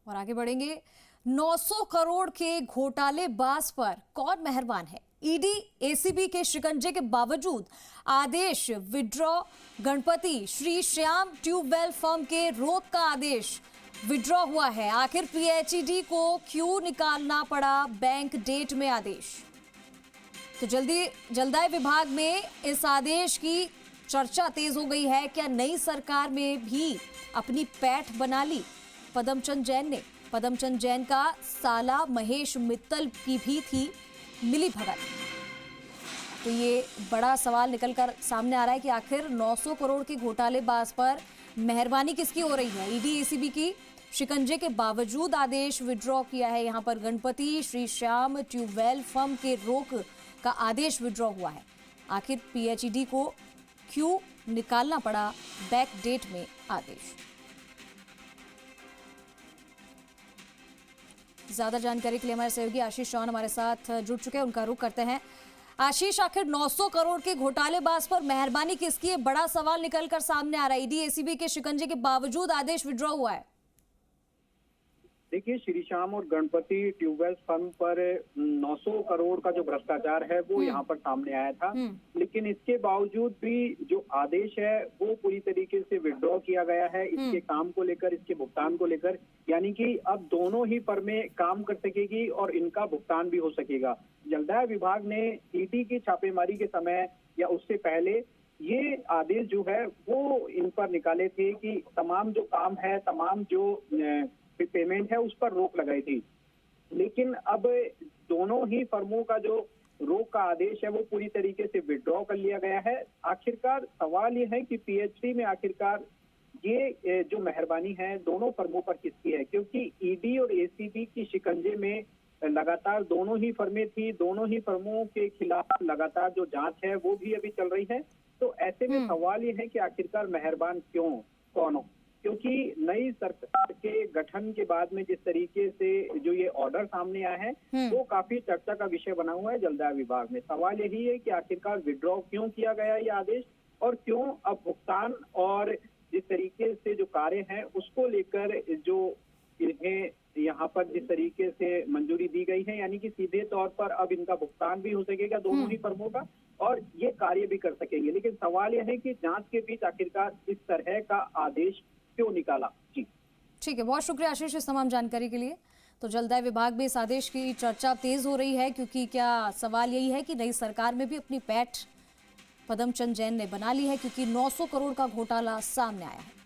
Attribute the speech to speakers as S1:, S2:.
S1: और आगे बढ़ेंगे। 900 करोड़ के घोटालेबाज पर कौन मेहरबान है? ईडी एसीबी के शिकंजे के बावजूद आदेश withdraw. Ganpati Shri Shyam tubewell firm के रोक का आदेश विड्रॉ हुआ है। आखिर पीएचईडी को क्यों निकालना पड़ा बैंक डेट में आदेश? तो जलदाय विभाग में इस आदेश की चर्चा तेज हो गई है। क्या नई सरकार में भी अपनी पैठ बना ली पदमचंद जैन ने? पदमचंद जैन का साला महेश मित्तल की भी थी मिली भगत। तो ये बड़ा सवाल निकलकर सामने आ रहा है कि आखिर 900 करोड़ के घोटालेबाज पर मेहरबानी किसकी हो रही है? ईडी एसीबी की शिकंजे के बावजूद आदेश विड्रॉ किया है। यहां पर गणपति श्री श्याम ट्यूबवेल फर्म के रोक का आदेश विड्रॉ हुआ है। आखिर पीएचईडी को क्यों निकालना पड़ा बैक डेट में आदेश? ज्यादा जानकारी के लिए हमारे सहयोगी आशीष चौहान हमारे साथ जुड़ चुके हैं, उनका रुख करते हैं। आशीष, आखिर 900 करोड़ के घोटालेबाज पर मेहरबानी किसकी है? बड़ा सवाल निकलकर सामने आ रहा है। ईडी एसीबी के शिकंजे के बावजूद आदेश विड्रॉ हुआ है।
S2: देखिए, श्री श्याम और गणपति ट्यूबवेल फर्म पर 900 करोड़ का जो भ्रष्टाचार है वो यहाँ पर सामने आया था, लेकिन इसके बावजूद भी जो आदेश है वो पूरी तरीके से विड्रॉ किया गया है इसके काम को लेकर, इसके भुगतान को लेकर। यानी कि अब दोनों ही फर्में काम कर सकेगी और इनका भुगतान भी हो सकेगा। जलदाय विभाग ने ईडी की छापेमारी के समय या उससे पहले ये आदेश जो है वो इन पर निकाले थे कि तमाम जो काम है, तमाम जो पेमेंट है उस पर रोक लगाई थी। लेकिन अब दोनों ही फर्मों का जो रोक का आदेश है वो पूरी तरीके से विड्रॉ कर लिया गया है। आखिरकार सवाल ये है कि पीएचडी में आखिरकार ये जो मेहरबानी है दोनों फर्मों पर किसकी है? क्योंकि ईडी और एसीबी की शिकंजे में लगातार दोनों ही फर्में थी, दोनों ही फर्मों के खिलाफ लगातार जो जांच है वो भी अभी चल रही है। तो ऐसे में सवाल ये है कि आखिरकार मेहरबान कौन हो? क्योंकि नई सरकार के गठन के बाद में जिस तरीके से जो ये ऑर्डर सामने आया है वो काफी चर्चा का विषय बना हुआ है जलदाय विभाग में। सवाल यही है कि आखिरकार विड्रॉ क्यों किया गया ये आदेश और क्यों अब भुगतान और जिस तरीके से जो कार्य है उसको लेकर जो इन्हें यहाँ पर जिस तरीके से मंजूरी दी गई है, यानी कि सीधे तौर पर अब इनका भुगतान भी हो सकेगा दोनों ही फर्मों का और ये कार्य भी कर सकेंगे। लेकिन सवाल यह है कि जांच के बीच आखिरकार इस तरह का आदेश क्यों निकाला? जी
S1: ठीक है, बहुत शुक्रिया आशीष इस तमाम जानकारी के लिए। तो जलदाय विभाग में इस आदेश की चर्चा तेज हो रही है क्योंकि क्या सवाल यही है कि नई सरकार में भी अपनी पैठ पदमचंद जैन ने बना ली है, क्योंकि 900 करोड़ का घोटाला सामने आया है।